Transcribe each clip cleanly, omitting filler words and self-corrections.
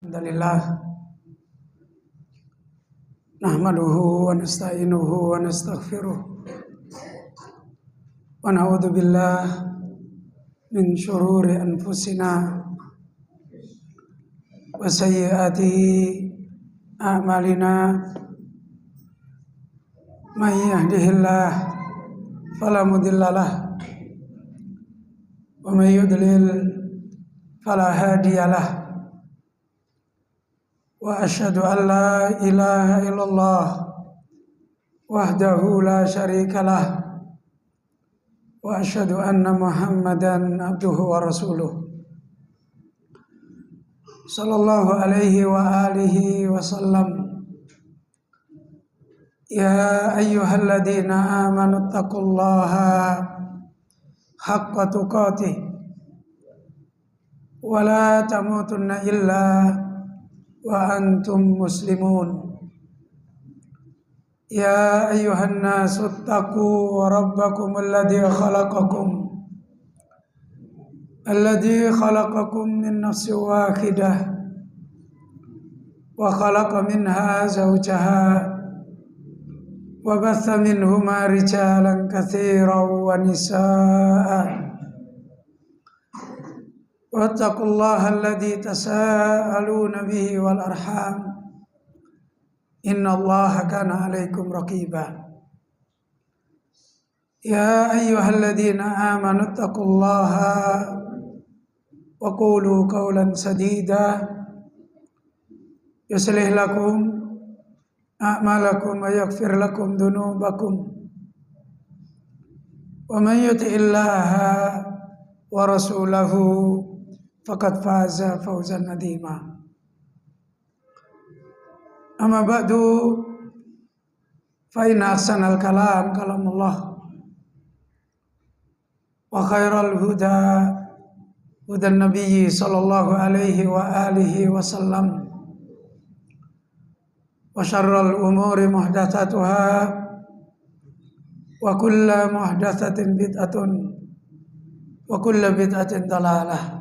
Alhamdulillah nahmaduhu wa nasta'inuhu wa nastaghfiruh wa na'udzu billah min syururi anfusina wa sayyiati a'malina may yahdihillah fala mudhillalah wa may yudlil fala hadiyalah. Wa asyhadu an la ilaha illallah wahdahu la syarikalah wa asyhadu anna Muhammadan abduhu wa rasuluh sallallahu alaihi wa alihi wa sallam. Ya ayyuhalladzina amanu taqullaha haqqa tuqatih wa la tamutunna illa wa antum muslimun. Ya ayyuhan nasu taqu rabbakum alladzi khalaqakum min nafsin wahidah wa khalaqa minha zawjaha wa batha minhuma rijalan katsiran wa nisaa'a. Wattaqullaha alladzi tasaaluna bihi wal arham innallaha kana 'alaikum raqiba. Ya ayyuhalladzina amanu taqullaha wa qulu qawlan sadida yuslih lakum a'malakum wa yaghfir lakum dhunubakum wa may yuti'illaha wa rasulahu faqad faza fawzan nadima. Amma ba'du fa inna ahsanal kalam kalamullah wa khairal huda hudan nabiyyi sallallahu alaihi wa alihi wasallam wa syarral umuri muhdatsatuha wa kullu muhdatsatin bid'atun wa kullu bid'atin dalalah.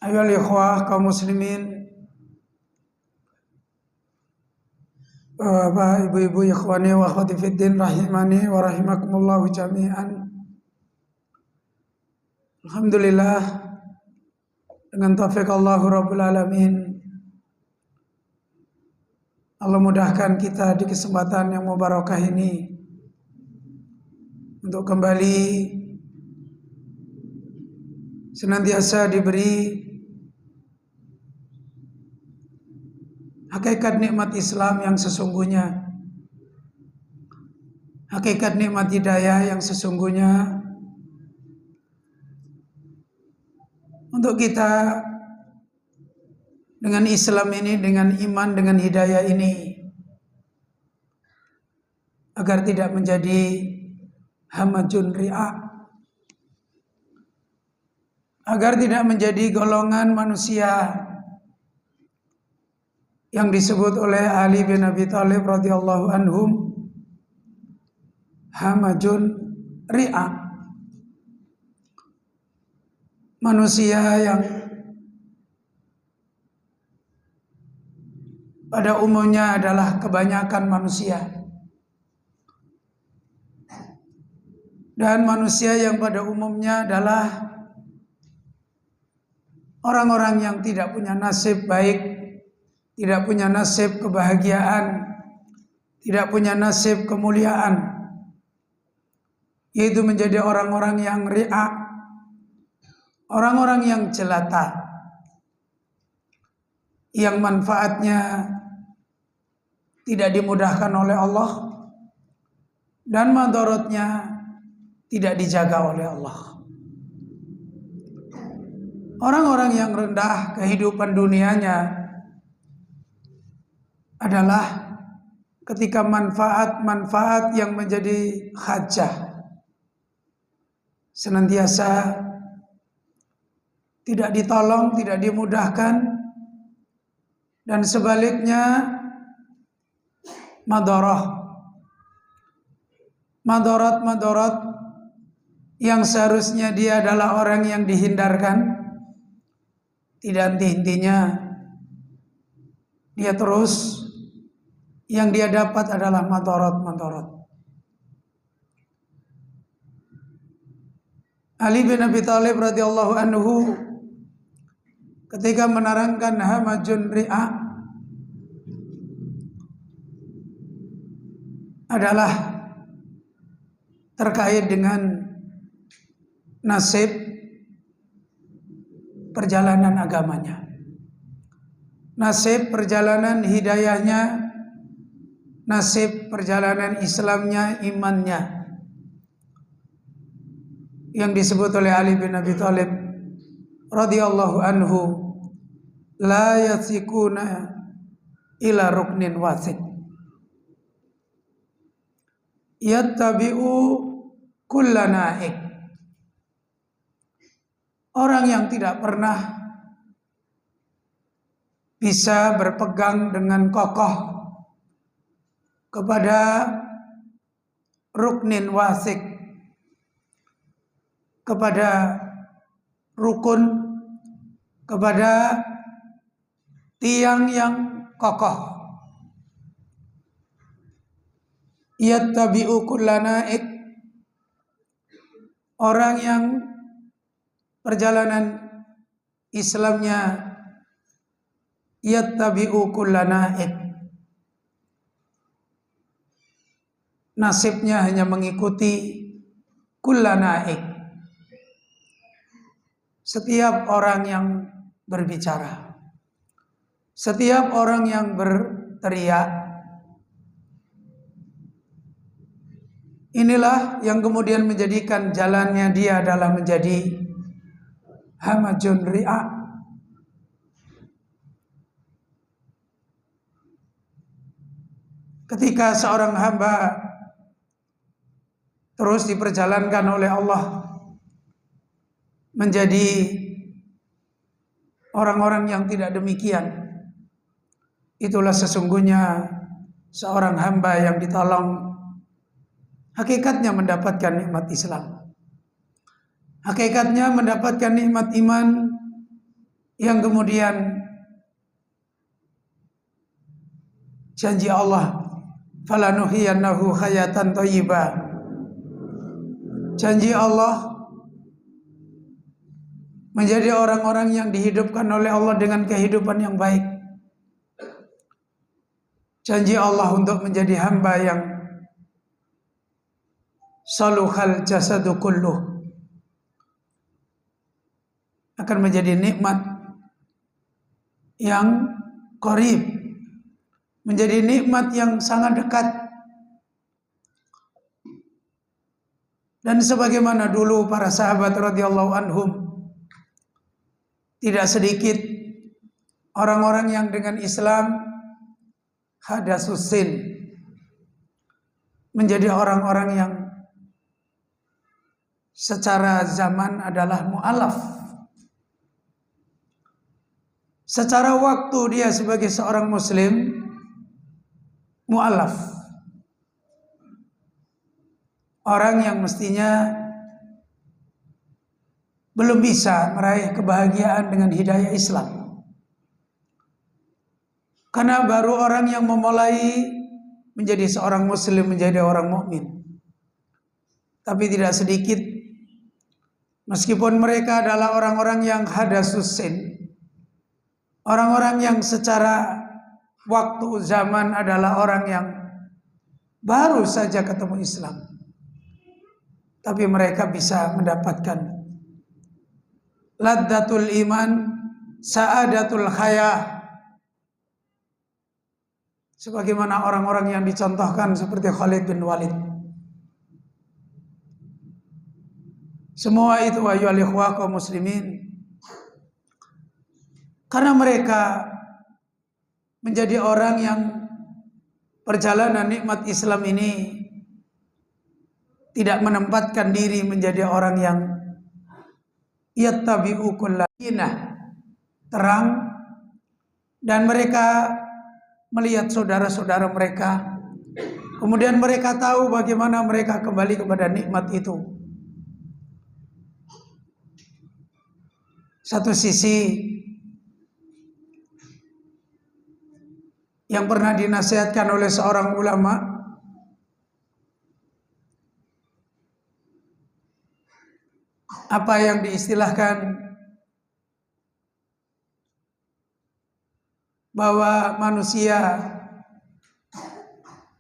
Ayohal ikhwah kaum muslimin, Bapak, ibu-ibu, ikhwani wa akhwati fiddin rahimani wa rahimakumullah jami'an. Alhamdulillah, dengan taufik Allah Rabbul Alamin, Allah mudahkan kita di kesempatan yang mubarakah ini untuk kembali senantiasa diberi hakikat nikmat Islam yang sesungguhnya, hakikat nikmat hidayah yang sesungguhnya, untuk kita dengan Islam ini, dengan iman, dengan hidayah ini, agar tidak menjadi hamajun ri'a, agar tidak menjadi golongan manusia yang disebut oleh Ali bin Abi Thalib radhiyallahu anhum hamajun ri'a, manusia yang pada umumnya adalah kebanyakan manusia, dan manusia yang pada umumnya adalah orang-orang yang tidak punya nasib baik, tidak punya nasib kebahagiaan, tidak punya nasib kemuliaan, yaitu menjadi orang-orang yang ri'a, orang-orang yang jelata, yang manfaatnya tidak dimudahkan oleh Allah dan madaratnya tidak dijaga oleh Allah. Orang-orang yang rendah kehidupan dunianya adalah ketika manfaat-manfaat yang menjadi hajah senantiasa tidak ditolong, tidak dimudahkan, dan sebaliknya madarah Madharat-madharat yang seharusnya dia adalah orang yang dihindarkan, tidak henti-hentinya dia terus, yang dia dapat adalah madharat-madharat. Ali bin Abi Thalib radhiyallahu anhu ketika menerangkan hamajun ri'a adalah terkait dengan nasib perjalanan agamanya, nasib perjalanan hidayahnya, nasib perjalanan Islamnya, imannya, yang disebut oleh Ali bin Abi Thalib radhiyallahu anhu, la yasikuna ila ruknin wasik, yattabi'u kullanaik. Orang yang tidak pernah bisa berpegang dengan kokoh kepada ruknin wasik, kepada rukun, kepada tiang yang kokoh. Yattabi'u kullanaik, orang yang perjalanan Islamnya yattabi'u kullanaik, nasibnya hanya mengikuti kullanaik, setiap orang yang berbicara, setiap orang yang berteriak. Inilah yang kemudian menjadikan jalannya dia adalah menjadi hamajun ri'a. Ketika seorang hamba terus diperjalankan oleh Allah menjadi orang-orang yang tidak demikian, itulah sesungguhnya seorang hamba yang ditolong hakikatnya mendapatkan nikmat Islam, hakikatnya mendapatkan nikmat iman, yang kemudian janji Allah, falanuhiyannahu hayatan thayyibah, janji Allah menjadi orang-orang yang dihidupkan oleh Allah dengan kehidupan yang baik, janji Allah untuk menjadi hamba yang saluhal jasadu kulluh, akan menjadi nikmat yang qarib, menjadi nikmat yang sangat dekat. Dan sebagaimana dulu para sahabat radhiyallahu anhum, tidak sedikit orang-orang yang dengan Islam hadasusin, menjadi orang-orang yang secara zaman adalah mu'alaf, secara waktu dia sebagai seorang muslim mu'alaf, orang yang mestinya belum bisa meraih kebahagiaan dengan hidayah Islam, karena baru orang yang memulai menjadi seorang muslim, menjadi orang mukmin. Tapi tidak sedikit, meskipun mereka adalah orang-orang yang hadasus sin, orang-orang yang secara waktu zaman adalah orang yang baru saja ketemu Islam, tapi mereka bisa mendapatkan laddatul iman, sa'adatul hayah, sebagaimana orang-orang yang dicontohkan seperti Khalid bin Walid. Semua itu ayyuhal ikhwah kaum muslimin, karena mereka menjadi orang yang perjalanan nikmat Islam ini tidak menempatkan diri menjadi orang yang yattabi'u kullanah, terang, dan mereka melihat saudara-saudara mereka, Kemudian mereka tahu bagaimana mereka kembali kepada nikmat itu. Satu sisi yang pernah dinasihatkan oleh seorang ulama, apa yang diistilahkan bahwa manusia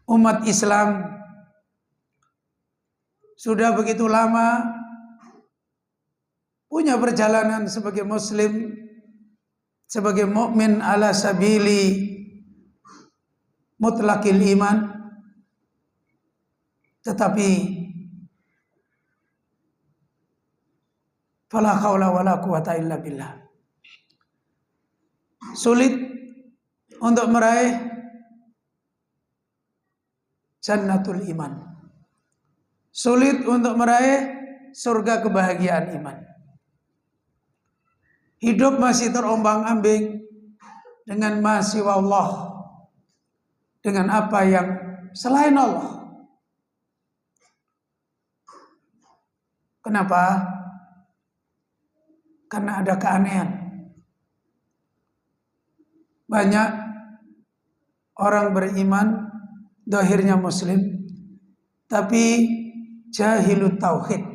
umat Islam sudah begitu lama punya perjalanan sebagai muslim, sebagai mukmin ala sabili mutlaqil iman, tetapi fala haula wala quwata illa billah, sulit untuk meraih jannatul iman, sulit untuk meraih surga kebahagiaan iman. Hidup masih terombang-ambing dengan masih Allah, dengan apa yang selain Allah. Kenapa? Karena ada keanehan. Banyak orang beriman, zahirnya muslim, tapi jahilut tauhid.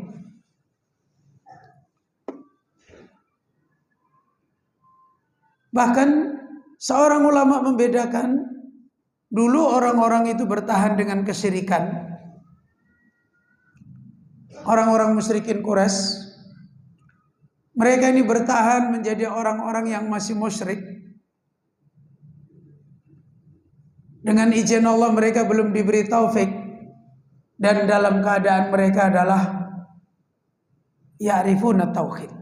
Bahkan seorang ulama membedakan, dulu orang-orang itu bertahan dengan kesyirikan. Orang-orang musyrikin Quraisy, mereka ini bertahan menjadi orang-orang yang masih musyrik. Dengan izin Allah mereka belum diberi taufik, dan dalam keadaan mereka adalah ya'rifuna tauhid.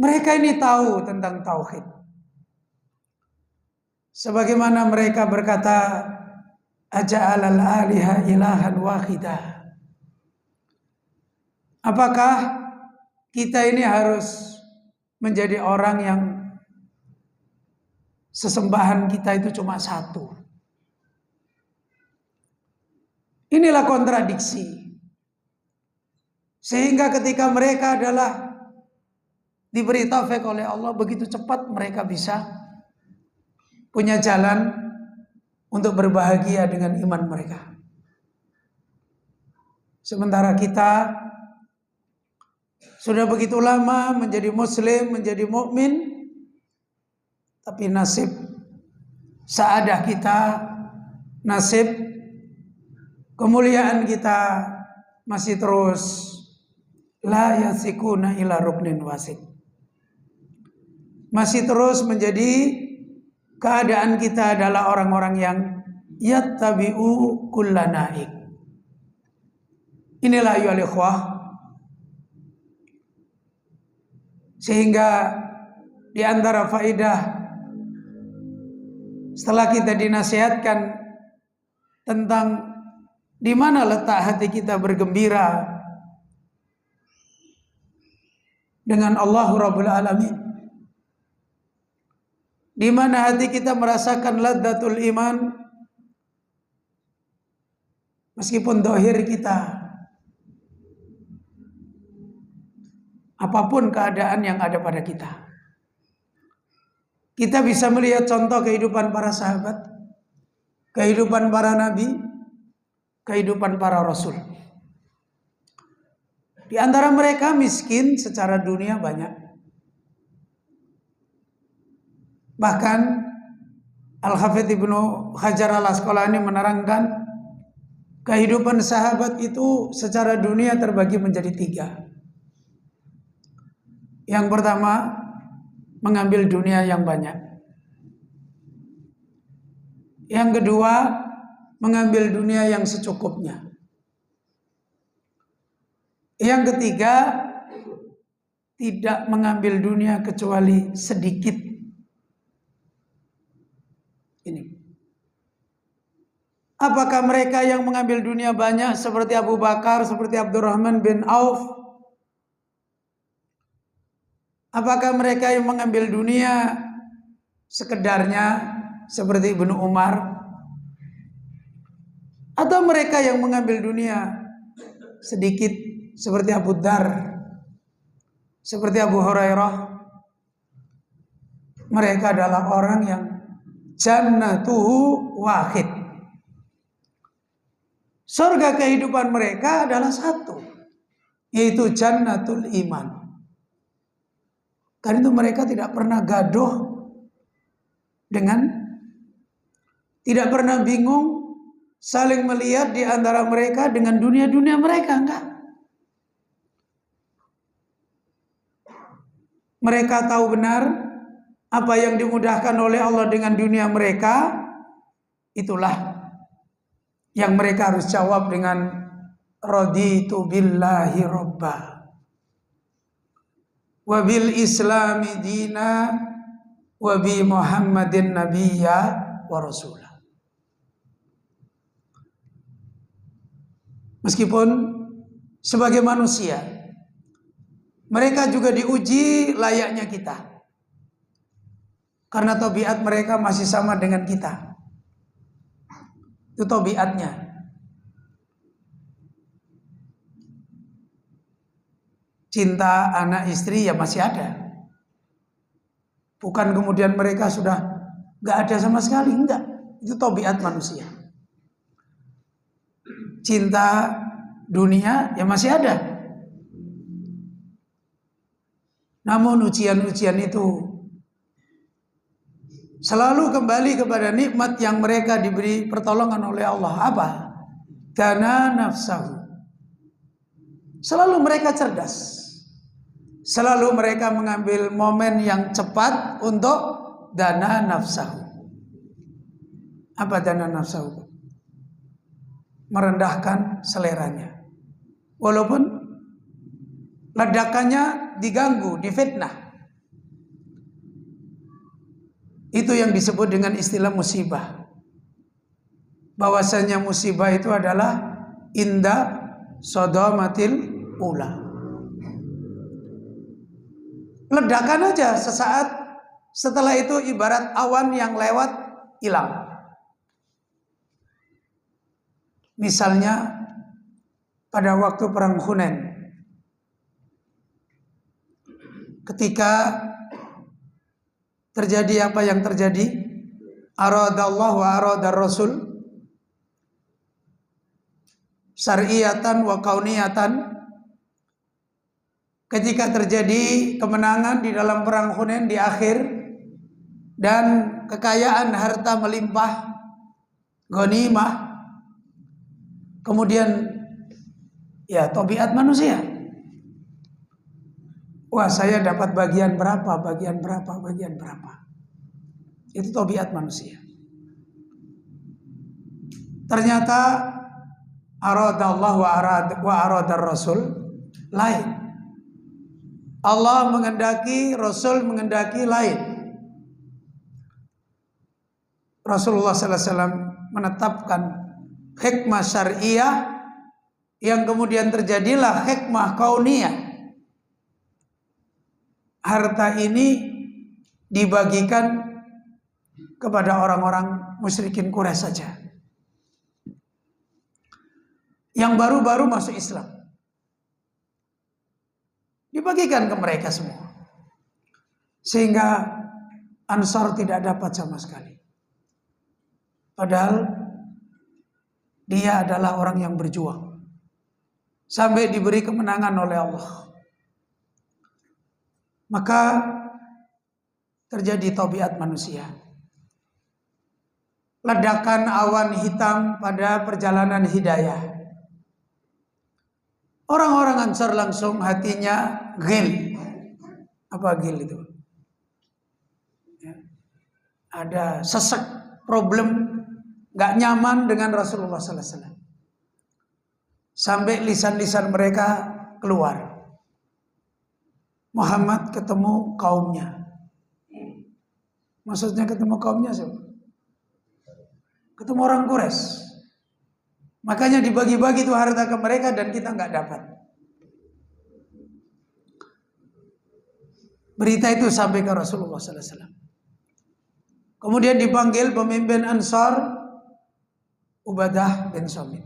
Mereka ini tahu tentang tauhid. Sebagaimana mereka berkata, aja'alal aliha ilahan wahidah. Apakah kita ini harus menjadi orang yang sesembahan kita itu cuma satu? Inilah kontradiksi. Sehingga ketika mereka adalah diberi taufik oleh Allah, begitu cepat mereka bisa punya jalan untuk berbahagia dengan iman mereka. Sementara kita sudah begitu lama menjadi muslim, menjadi mukmin, tapi nasib saadah kita, nasib kemuliaan kita masih terus la yasikuna ila ruknin wasid. Masih terus menjadi keadaan kita adalah orang-orang yang yattabi'u kullanaik. Inilah ayyuhal ikhwah, sehingga di antara faidah setelah kita dinasihatkan tentang di mana letak hati kita bergembira dengan Allah Rabbul Alamin, di mana hati kita merasakan ladzatul iman, meskipun zahir kita, apapun keadaan yang ada pada kita, kita bisa melihat contoh kehidupan para sahabat, kehidupan para nabi, kehidupan para rasul. Di antara mereka miskin secara dunia banyak. Bahkan Al-Hafidz Ibnu Hajar Al-Asqalani menerangkan kehidupan sahabat itu secara dunia terbagi menjadi 3. Yang pertama, mengambil dunia yang banyak. Yang kedua, mengambil dunia yang secukupnya. Yang ketiga, tidak mengambil dunia kecuali sedikit. Ini. Apakah mereka yang mengambil dunia banyak seperti Abu Bakar, seperti Abdurrahman bin Auf? Apakah mereka yang mengambil dunia sekedarnya seperti Ibnu Umar, Atau mereka yang mengambil dunia sedikit seperti Abu Dar, seperti Abu Hurairah. Mereka adalah orang yang jannatuhu wahid. Surga kehidupan mereka adalah satu, yaitu jannatul iman. Karena itu mereka tidak pernah gaduh tidak pernah bingung saling melihat di antara mereka dengan dunia-dunia mereka, enggak. Mereka tahu benar apa yang dimudahkan oleh Allah dengan dunia mereka, itulah yang mereka harus jawab dengan raditu billahi robba wa bil islami dina wa bi muhammadin nabiyya wa rasulah. Meskipun sebagai manusia mereka juga diuji layaknya kita, karena tabiat mereka masih sama dengan kita. Itu tabiatnya. Cinta anak istri ya masih ada. Bukan kemudian mereka sudah gak ada sama sekali, enggak. Itu tabiat manusia. Cinta dunia ya masih ada. Namun ujian-ujian itu selalu kembali kepada nikmat yang mereka diberi pertolongan oleh Allah. Apa? Dana nafsahu. Selalu mereka cerdas. Selalu mereka mengambil momen yang cepat untuk dana nafsahu. Apa dana nafsahu? Merendahkan seleranya. Walaupun ledakannya diganggu, difitnah. Itu yang disebut dengan istilah musibah. Bahwasanya musibah itu adalah inda sodomatil ula. Ledakan aja sesaat, setelah itu ibarat awan yang lewat hilang. Misalnya pada waktu perang Hunain, ketika terjadi apa yang terjadi, aradallahu wa aradar rasul syar'iyatan wa kauniyatan. Ketika terjadi kemenangan di dalam perang Hunain di akhir dan kekayaan harta melimpah, ghanimah, kemudian ya tabiat manusia, wah saya dapat bagian berapa. Itu tabiat manusia. Ternyata aradallahu wa aradar rasul lain. Allah mengendaki, Rasul mengendaki lain. Rasulullah sallallahu alaihi wasallam menetapkan hikmah syariah, yang kemudian terjadilah hikmah kauniyah. Harta ini dibagikan kepada orang-orang musyrikin Quraisy saja, yang baru-baru masuk Islam. Dibagikan ke mereka semua, sehingga Ansar tidak dapat sama sekali. Padahal dia adalah orang yang berjuang sampai diberi kemenangan oleh Allah. Maka terjadi tabiat manusia. Ledakan awan hitam pada perjalanan hidayah. Orang-orang Ansar langsung hatinya ghil. Apa ghil itu? Ya. Ada sesek, problem, gak nyaman dengan Rasulullah sallallahu alaihi wasallam. Sampai lisan-lisan mereka keluar. Muhammad ketemu kaumnya. Maksudnya ketemu kaumnya siapa? Ketemu orang Quraisy. Makanya dibagi-bagi itu harta ke mereka dan kita nggak dapat. Berita itu sampai ke Rasulullah sallallahu alaihi wasallam. Kemudian dipanggil pemimpin Ansar Ubadah bin Samit.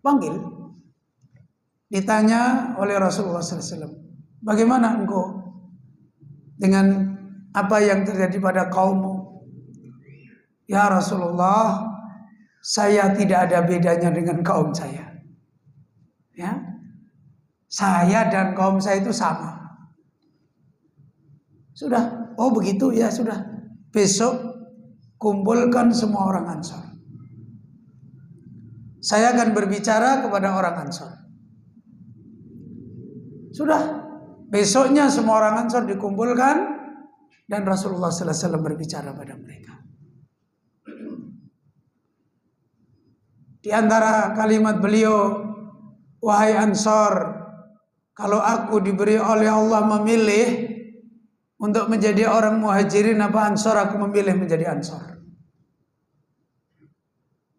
Panggil. Ditanya oleh Rasulullah SAW, bagaimana engkau dengan apa yang terjadi pada kaummu? Ya Rasulullah, saya tidak ada bedanya dengan kaum saya. Ya, saya dan kaum saya itu sama. Sudah, oh begitu ya sudah. Besok kumpulkan semua orang Ansor. Saya akan berbicara kepada orang Ansor. Sudah, besoknya semua orang Ansor dikumpulkan dan Rasulullah SAW berbicara pada mereka. Di antara kalimat beliau, wahai Ansor, kalau aku diberi oleh Allah memilih untuk menjadi orang Muhajirin apa Ansor, aku memilih menjadi Ansor.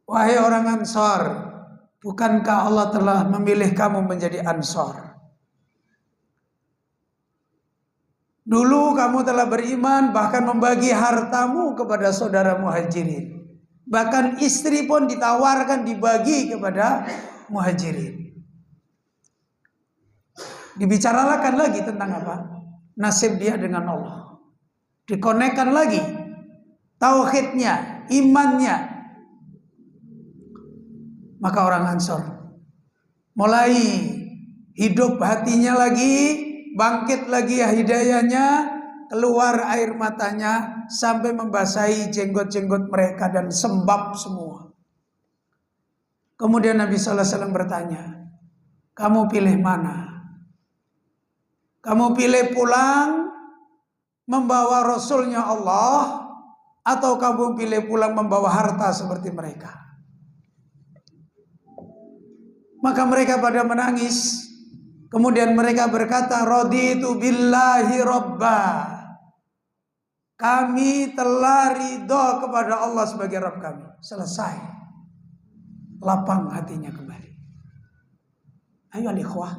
Wahai orang Ansor, bukankah Allah telah memilih kamu menjadi Ansor? Dulu kamu telah beriman, bahkan membagi hartamu kepada saudara Muhajirin. Bahkan istri pun ditawarkan dibagi kepada Muhajirin. Dibicarakan lagi tentang apa? Nasib dia dengan Allah. Dikonekkan lagi tauhidnya, imannya. Maka orang Ansor mulai hidup hatinya lagi, bangkit lagi hidayahnya, keluar air matanya sampai membasahi jenggot-jenggot mereka dan sembab semua. Kemudian Nabi SAW bertanya, kamu pilih mana? Kamu pilih pulang membawa Rasulnya Allah, atau kamu pilih pulang membawa harta seperti mereka? Maka mereka pada menangis. Kemudian mereka berkata, raditu billahi robba. Kami telah ridho kepada Allah sebagai Rabb kami. Selesai. Lapang hatinya kembali. Ayo al-ikhwah.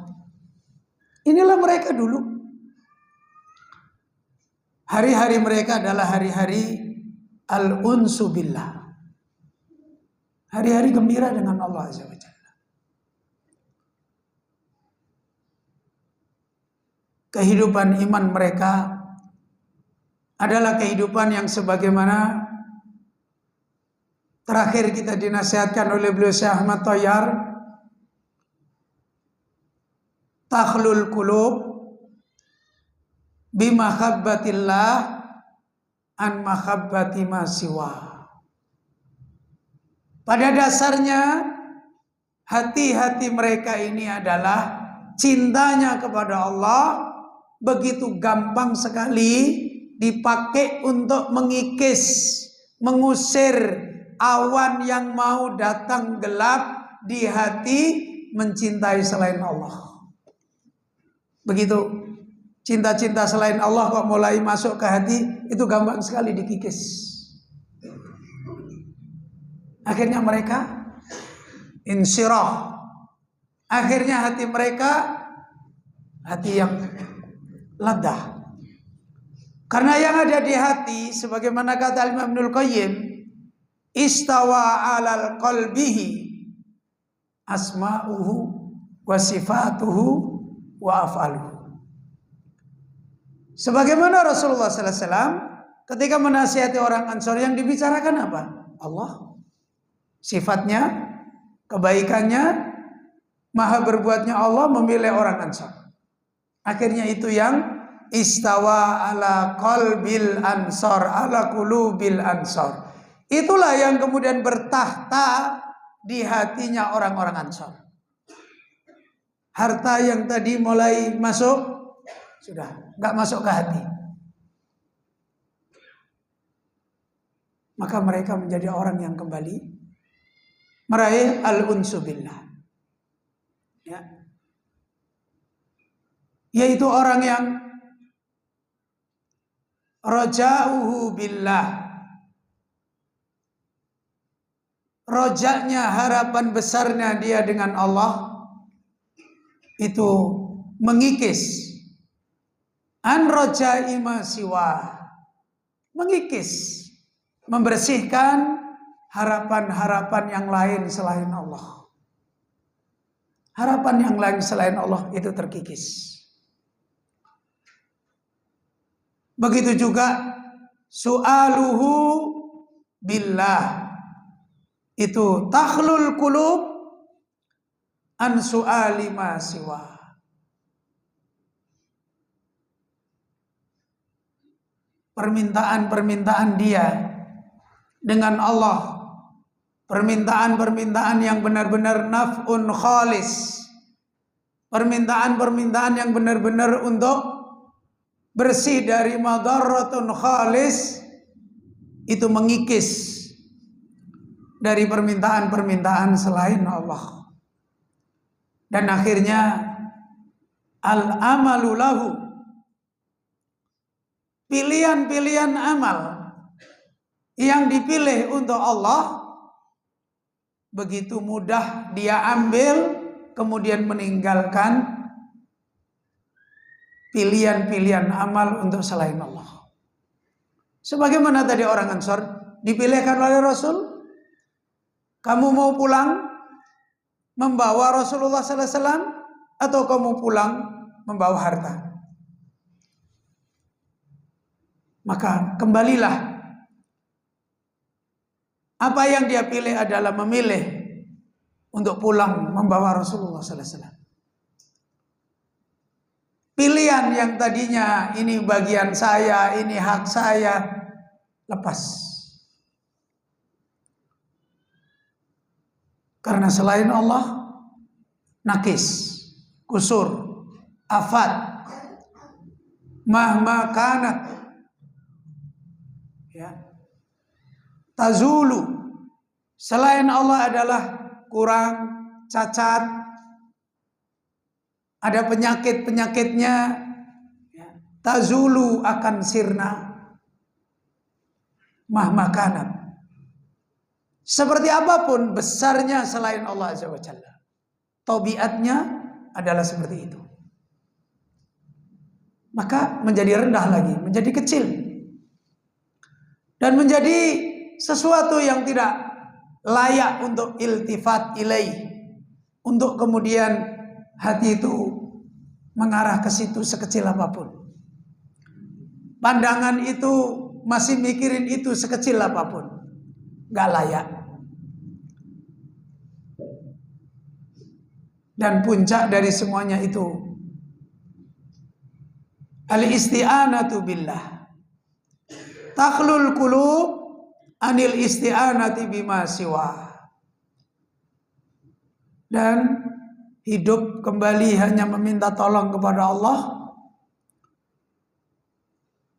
Inilah mereka dulu. Hari-hari mereka adalah hari-hari al-unsu billah. Hari-hari gembira dengan Allah Azza wa Jalla. Kehidupan iman mereka adalah kehidupan yang sebagaimana terakhir kita dinasihatkan oleh beliau Syekh Ahmad Thayyar, takhlul qulub bimahabbatillah an mahabbati ma siwa. Pada dasarnya hati-hati mereka ini adalah cintanya kepada Allah begitu gampang sekali dipakai untuk mengikis, mengusir awan yang mau datang gelap di hati mencintai selain Allah. Begitu cinta-cinta selain Allah kok mulai masuk ke hati, itu gampang sekali dikikis. Akhirnya mereka insyirah. Akhirnya hati mereka hati yang ladah. Karena yang ada di hati, sebagaimana kata Imam Ibnul Qayyim, istawa alal qalbihi asma'uhu wa sifatuhu wa af'aluhu. Sebagaimana Rasulullah SAW ketika menasihati orang Ansor, yang dibicarakan apa? Allah. Sifatnya, kebaikannya, maha berbuatnya Allah memilih orang Ansor. Akhirnya itu yang istawa ala qalbil ansor, ala qulubil ansor. Itulah yang kemudian bertahta di hatinya orang-orang Ansor. Harta yang tadi mulai masuk, sudah nggak masuk ke hati. Maka mereka menjadi orang yang kembali meraih al-unsu billah. Ya. Yaitu orang yang raja'uhu billah. Rojaknya, harapan besarnya dia dengan Allah itu mengikis an roja'i ma siwa, mengikis, membersihkan harapan-harapan yang lain selain Allah. Harapan yang lain selain Allah itu terkikis. Begitu juga su'aluhu billah, itu takhlul qulub an su'ali ma siwa. Permintaan-permintaan dia dengan Allah, permintaan-permintaan yang benar-benar naf'un khalis, permintaan-permintaan yang benar-benar untuk bersih dari madaratun khalis, itu mengikis dari permintaan-permintaan selain Allah. Dan akhirnya al-amalu lahu, pilihan-pilihan amal yang dipilih untuk Allah begitu mudah dia ambil, kemudian meninggalkan pilihan-pilihan amal untuk selain Allah. Sebagaimana tadi orang Ansor dipilihkan oleh Rasul, kamu mau pulang membawa Rasulullah sallallahu alaihi wasallam atau kamu pulang membawa harta? Maka kembalilah. Apa yang dia pilih adalah memilih untuk pulang membawa Rasulullah sallallahu alaihi wasallam. Pilihan yang tadinya ini bagian saya, ini hak saya, lepas. Karena selain Allah, nakis, kusur, afat, mahma kanat, ya, tazulu. Selain Allah adalah kurang, cacat, ada penyakit-penyakitnya, ya, tazulu akan sirna, mahma kanat. Seperti apapun besarnya selain Allah Azza wa Jalla, tabiatnya adalah seperti itu. Maka menjadi rendah lagi, menjadi kecil, dan menjadi sesuatu yang tidak layak untuk iltifat ilaih, untuk kemudian hati itu mengarah ke situ sekecil apapun. Pandangan itu masih mikirin itu sekecil apapun, gak layak. Dan puncak dari semuanya itu al-isti'anatu billah. Takhlul qulub anil isti'anati bima siwa. Dan hidup kembali hanya meminta tolong kepada Allah,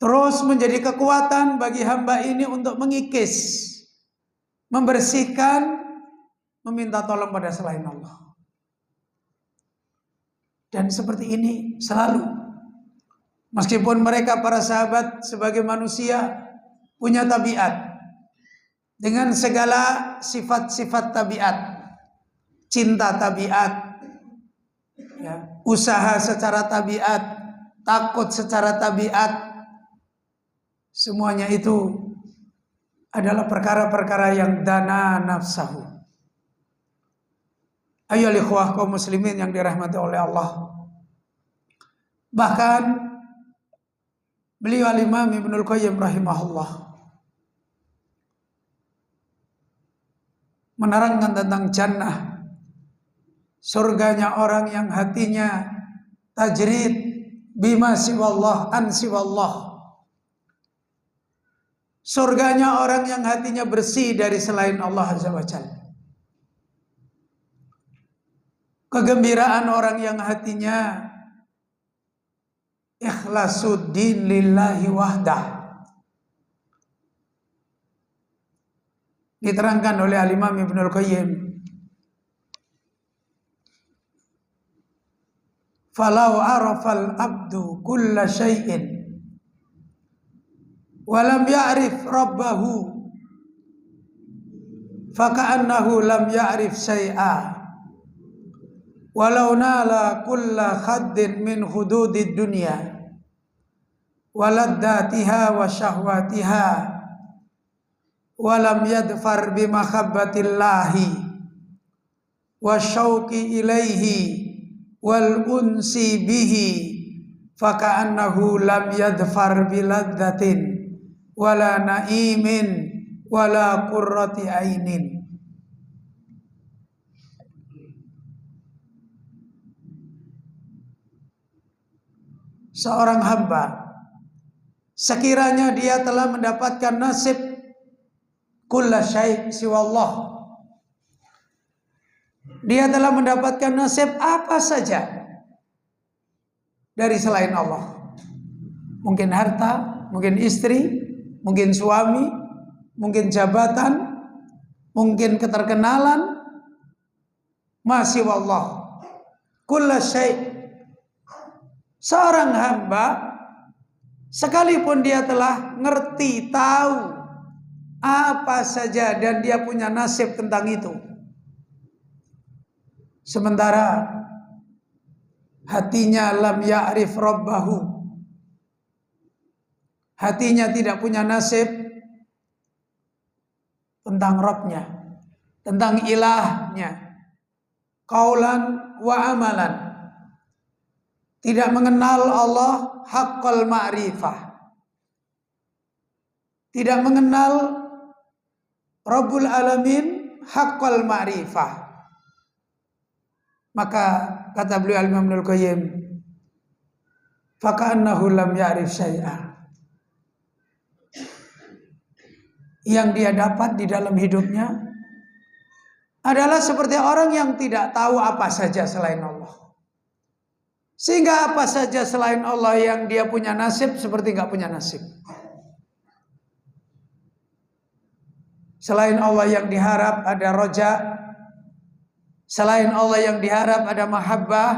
terus menjadi kekuatan bagi hamba ini untuk mengikis, membersihkan, meminta tolong pada selain Allah. Dan seperti ini selalu, meskipun mereka para sahabat sebagai manusia punya tabiat dengan segala sifat-sifat tabiat, cinta tabiat, ya, usaha secara tabiat, takut secara tabiat, semuanya itu adalah perkara-perkara yang dana nafsahu. Ayolah ikhwah kaum muslimin yang dirahmati oleh Allah. Bahkan beliau Al-Imam Ibnul Qayyim rahimahullah menerangkan tentang jannah, surganya orang yang hatinya tajrid bima siwallah an siwallah. Surganya orang yang hatinya bersih dari selain Allah Azza wa Jalla. Kegembiraan orang yang hatinya ikhlasuddin lillahi wahdah. Diterangkan oleh Al-Imam Ibnul Qayyim, falau arafal abdu kulla syai'in walam ya'rif rabbahu faka'annahu lam ya'rif syai'a walau nala kulla khaddin min hududid dunya waladdatiha wa syahwatiha walam yadfar bi mahabbatillahi wa syauqi ilaihi wal unsi bihi faka'annahu lam yadfar bi ladzatin wala na'imin wala qurrati ainin. Seorang hamba sekiranya dia telah mendapatkan nasib kulla syai' siwallah, dia telah mendapatkan nasib apa saja dari selain Allah. Mungkin harta, mungkin istri, mungkin suami, mungkin jabatan, mungkin keterkenalan, masih wallah kulla syai'. Seorang hamba sekalipun dia telah ngerti, tahu apa saja dan dia punya nasib tentang itu, sementara hatinya lam ya'rif rabbahu, hatinya tidak punya nasib tentang Rabbnya, tentang ilahnya, qaulan wa amalan, tidak mengenal Allah haqqal ma'rifah, tidak mengenal Rabbul Alamin haqqal ma'rifah, maka kata beliau Imam Ibnul Qayyim, faka'annahu lam ya'rif syai'a. Yang dia dapat di dalam hidupnya adalah seperti orang yang tidak tahu apa saja selain Allah. Sehingga apa saja selain Allah yang dia punya nasib seperti nggak punya nasib. Selain Allah yang diharap ada roja, selain Allah yang diharap ada mahabbah,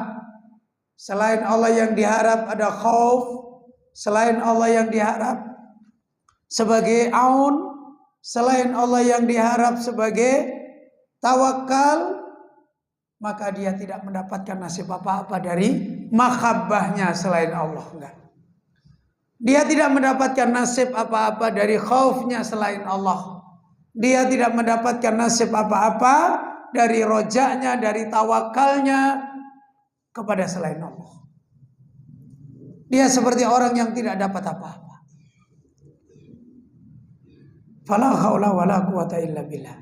selain Allah yang diharap ada khauf, selain Allah yang diharap sebagai aun, selain Allah yang diharap sebagai tawakal, maka dia tidak mendapatkan nasib apa-apa dari mahabbahnya selain Allah. Enggak. Dia tidak mendapatkan nasib apa-apa dari khaufnya selain Allah. Dia tidak mendapatkan nasib apa-apa dari rojaknya, dari tawakalnya kepada selain Allah. Dia seperti orang yang tidak dapat apa-apa. Fala haula wala quwata illa billah.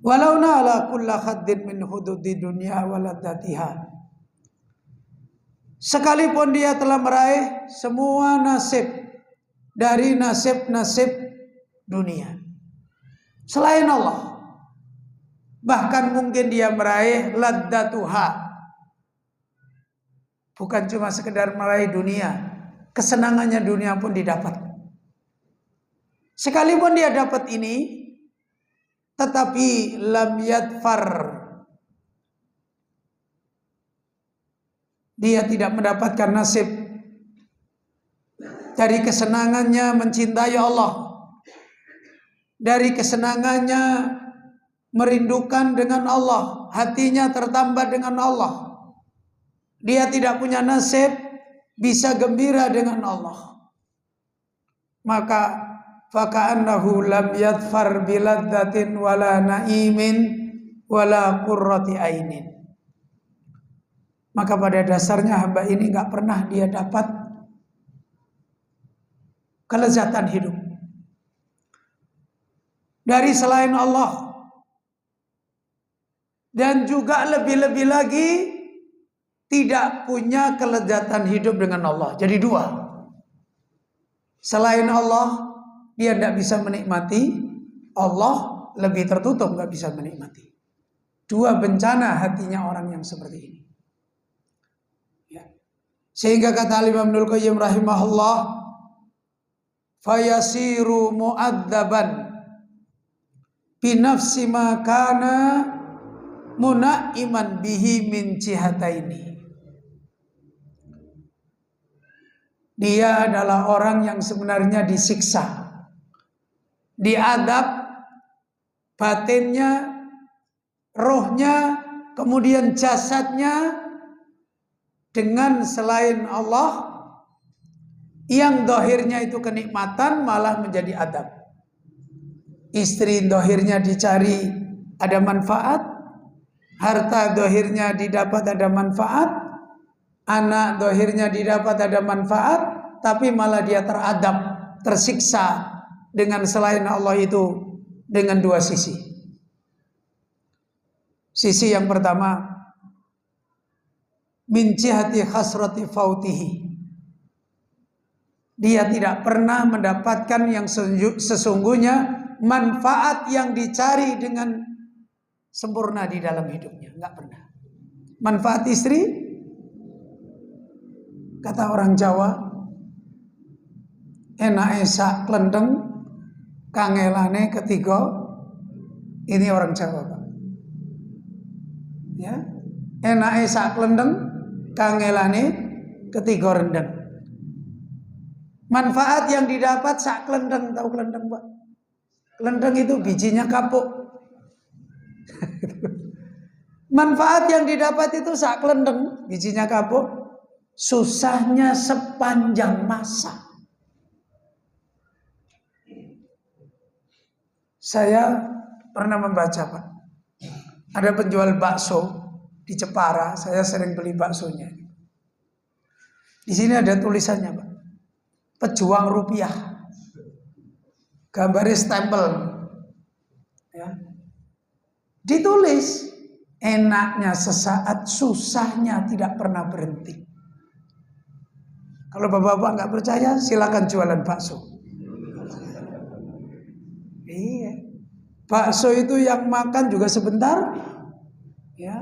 Walau na'ala kulla khaddin min hududi dunya waladatiha. Sekalipun dia telah meraih semua nasib dari nasib-nasib dunia selain Allah, bahkan mungkin dia meraih ladzatuha, bukan cuma sekedar meraih dunia, kesenangannya dunia pun didapat. Sekalipun dia dapat ini, tetapi lam yadfar, dia tidak mendapatkan nasib dari kesenangannya mencintai Allah, dari kesenangannya merindukan dengan Allah, hatinya tertambat dengan Allah. Dia tidak punya nasib bisa gembira dengan Allah. Maka faka'annahu lam yadfar biladzatin wala na'imin wala qurrati ainin. Maka pada dasarnya hamba ini gak pernah dia dapat kelezatan hidup dari selain Allah. Dan juga lebih-lebih lagi tidak punya kelezatan hidup dengan Allah. Jadi dua. Selain Allah dia tidak bisa menikmati, Allah lebih tertutup, gak bisa menikmati. Dua bencana hatinya orang yang seperti ini. Ya. Sehingga kata Imam Ibnul Qayyim rahimahullah, fayasiru mu'adzaban binafsi ma kana munaiman bihi min jihataini. Dia adalah orang yang sebenarnya disiksa, diadab batinnya, rohnya, kemudian jasadnya dengan selain Allah, yang dohirnya itu kenikmatan malah menjadi adab. istri dohirnya dicari ada manfaat, harta dohirnya didapat ada manfaat, anak dohirnya didapat ada manfaat, tapi malah dia teradab, tersiksa dengan selain Allah itu dengan dua sisi. Sisi yang pertama, min jihati khasrati fautihi. Dia tidak pernah mendapatkan yang sesungguhnya manfaat yang dicari dengan sempurna di dalam hidupnya. Enggak pernah. Manfaat istri, kata orang Jawa, enake sak klendeng, kangelane ketiga. Ini orang Jawa, Pak. Ya, enake sak klendeng, kangelane ketiga rendeng. Manfaat yang didapat sak klendeng, tahu klendeng, Pak? Klendeng itu bijinya kapuk. Manfaat yang didapat itu sak klendeng, bijinya kapuk. Susahnya sepanjang masa. Saya pernah membaca, Pak. Ada penjual bakso di Jepara, saya sering beli baksonya. Di sini ada tulisannya, Pak. Pejuang rupiah, gambarnya stempel, ya. Ditulis enaknya sesaat, susahnya tidak pernah berhenti. Kalau bapak-bapak nggak percaya, silakan jualan bakso. Iya, bakso itu yang makan juga sebentar, ya.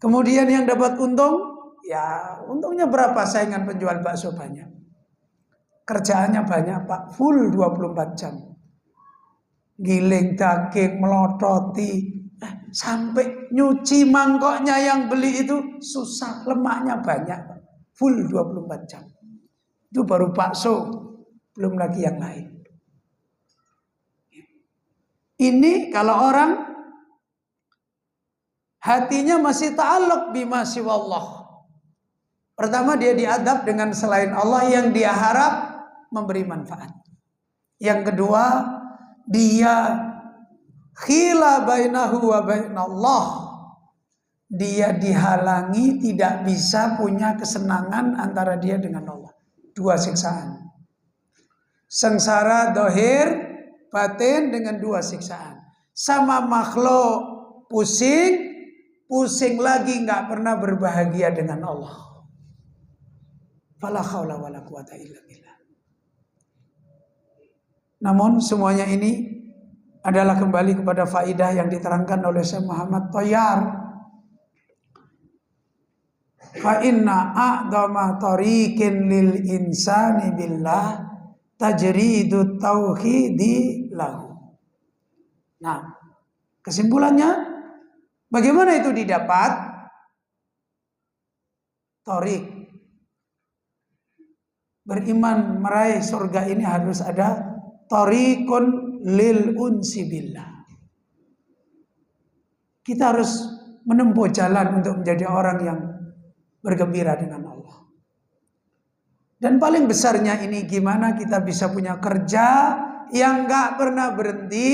Kemudian yang dapat untung, ya untungnya berapa saingan penjual bakso banyak. Kerjaannya banyak, Pak, full 24 jam. Giling daging, melototi, sampai nyuci mangkoknya yang beli itu susah, lemaknya banyak, full 24 jam. Itu baru bakso, belum lagi yang lain. Ini kalau orang hatinya masih ta'alluq bima siwallah. Pertama, dia diadab dengan selain Allah yang dia harap memberi manfaat. Yang kedua, dia khila bainahu wa bainallah. Dia dihalangi, tidak bisa punya kesenangan antara dia dengan Allah. Dua siksaan. Sengsara dohir, batin dengan dua siksaan. Sama makhluk pusing, pusing lagi nggak pernah berbahagia dengan Allah. Fala haula wala quwata illa billah. Namun semuanya ini adalah kembali kepada faidah yang diterangkan oleh Syekh Muhammad Thayyar. Fa inna a'dama tariqin lil insani billah tajridut tauhidi lahu. Nah, kesimpulannya bagaimana itu didapat? Tariq, beriman meraih surga ini harus ada tariqun lil unsi billah. Kita harus menempuh jalan untuk menjadi orang yang bergembira dengan Allah. Dan paling besarnya ini gimana kita bisa punya kerja yang gak pernah berhenti,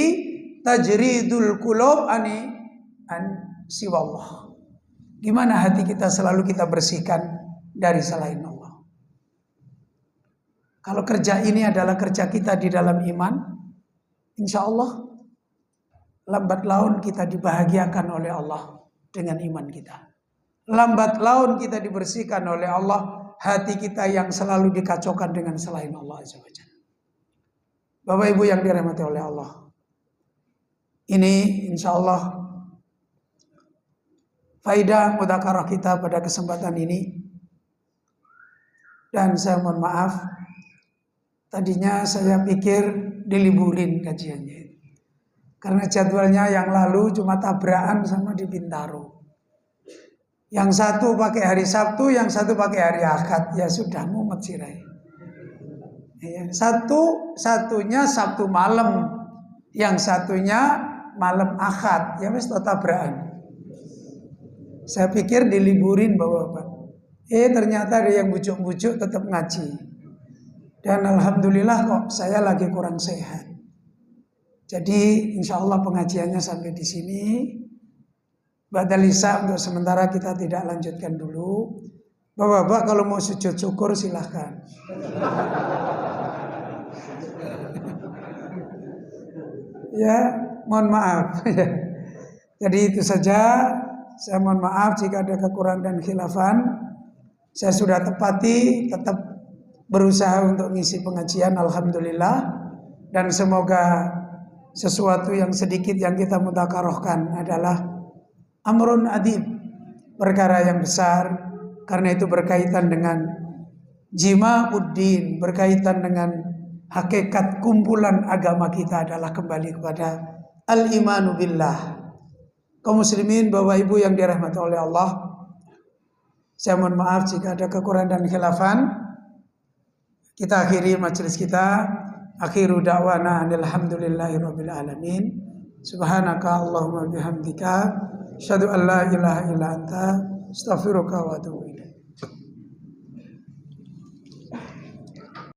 tajridul qulub an siwallah. Gimana hati kita selalu kita bersihkan dari selain Allah. Kalau kerja ini adalah kerja kita di dalam iman, insya Allah lambat laun kita dibahagiakan oleh Allah dengan iman kita. Lambat laun kita dibersihkan oleh Allah hati kita yang selalu dikacaukan dengan selain Allah Azza wa Jalla. Bapak Ibu yang dirahmati oleh Allah, ini insya Allah faidah mudzakarah kita pada kesempatan ini. Dan saya mohon maaf, tadinya saya pikir diliburin kajiannya. Karena jadwalnya yang lalu cuma tabrakan sama di Bintaro. Yang satu pakai hari Sabtu, yang satu pakai hari Ahad. Ya sudah, mumet sirai. Satunya Sabtu malam, yang satunya malam Ahad. Ya wis tabrakan. Saya pikir diliburin Bapak-bapak. Ternyata ada yang bujuk-bujuk tetap ngaji. Dan alhamdulillah kok saya lagi kurang sehat. Jadi insya Allah pengajiannya sampai di sini. Ba'dal Isya untuk sementara kita tidak lanjutkan dulu. Bapak-bapak kalau mau sujud syukur silahkan. Ya, mohon maaf. Jadi itu saja. Saya mohon maaf jika ada kekurangan dan khilafan. Saya sudah tepati, tetap berusaha untuk ngisi pengajian, alhamdulillah. Dan semoga sesuatu yang sedikit yang kita mudzakarahkan adalah amrun adib, perkara yang besar, karena itu berkaitan dengan jima'uddin, berkaitan dengan hakikat kumpulan agama kita adalah kembali kepada al-imanu billah. Kaum muslimin, Bapak Ibu yang dirahmati oleh Allah, saya mohon maaf jika ada kekurangan dan khilafan. Kita akhiri majelis kita. Akhiru da'wana alhamdulillahirabbil alamin. Subhanaka Allahumma bihamdika asyhadu an la ilaha illa anta astaghfiruka wa atubu ilaik.